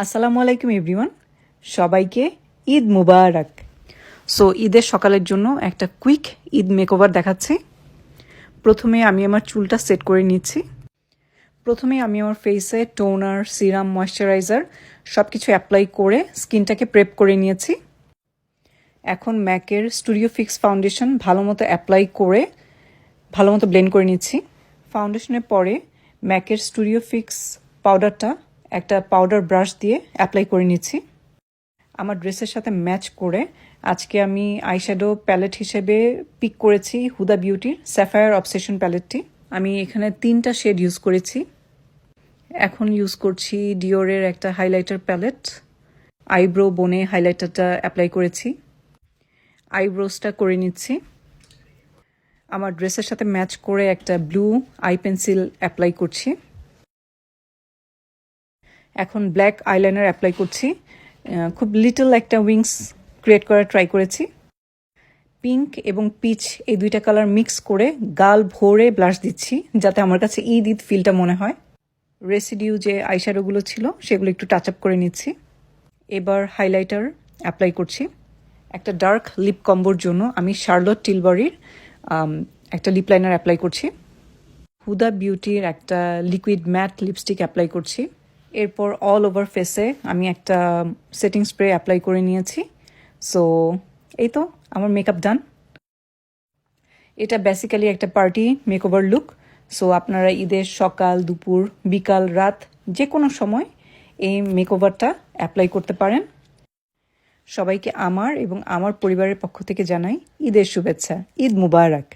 আসসালামু আলাইকুম এভরিওয়ান, সবাইকে ঈদ মুবারক। সো ঈদের সকালের জন্য একটা কুইক ঈদ মেকওভার দেখাচ্ছি। প্রথমে আমি আমার চুলটা সেট করে নিচ্ছি। প্রথমে আমি আমার ফেসে টোনার, সিরাম, ময়শ্চারাইজার সব কিছু অ্যাপ্লাই করে স্কিনটাকে প্রেপ করে নিয়েছি। এখন ম্যাকের স্টুডিও ফিক্স ফাউন্ডেশন ভালো মতো অ্যাপ্লাই করে ভালো মতো ব্লেন্ড করে নিচ্ছি। ফাউন্ডেশনের পরে ম্যাকের স্টুডিও ফিক্স পাউডারটা একটা পাউডার ব্রাশ দিয়ে অ্যাপ্লাই করে নিচ্ছি। আমার ড্রেসের সাথে ম্যাচ করে আজকে আমি আইশ্যাডো প্যালেট হিসেবে পিক করেছি হুদা বিউটির স্যাফায়ার অবসেশন প্যালেটটি। আমি এখানে 3টা শেড ইউজ করেছি। এখন ইউজ করছি ডিওরের একটা হাইলাইটার প্যালেট। আইব্রো বোনে হাইলাইটারটা অ্যাপ্লাই করেছি, আইব্রোসটা করে নিচ্ছি। আমার ড্রেসের সাথে ম্যাচ করে একটা ব্লু আই পেন্সিল অ্যাপ্লাই করছি। এখন ব্ল্যাক আইলাইনার অ্যাপ্লাই করছি। খুব লিটল একটা উইংস ক্রিয়েট করার ট্রাই করেছি। পিঙ্ক এবং পিচ এই দুইটা কালার মিক্স করে গাল ভরে ব্লাশ দিচ্ছি, যাতে আমার কাছে ঈদ ঈদ ফিলটা মনে হয়। রেসিডিউ যে আইশ্যাডোগুলো ছিল সেগুলো একটু টাচ আপ করে নিচ্ছি। এবার হাইলাইটার অ্যাপ্লাই করছি। একটা ডার্ক লিপ কম্বোর জন্য আমি শার্লট টিলবারির একটা লিপ লাইনার অ্যাপ্লাই করছি। হুদা বিউটির একটা লিকুইড ম্যাট লিপস্টিক অ্যাপ্লাই করছি। এরপর অল ওভার ফেসে আমি একটা সেটিং স্প্রে অ্যাপ্লাই করে নিয়েছি। সো এই তো আমার মেকআপ ডান। এটা বেসিক্যালি একটা পার্টি মেকওভার লুক। সো আপনারা ঈদের সকাল, দুপুর, বিকাল, রাত যে কোনো সময় এই মেকওভারটা অ্যাপ্লাই করতে পারেন। সবাইকে আমার এবং আমার পরিবারের পক্ষ থেকে জানাই ঈদের শুভেচ্ছা। ঈদ মুবারক।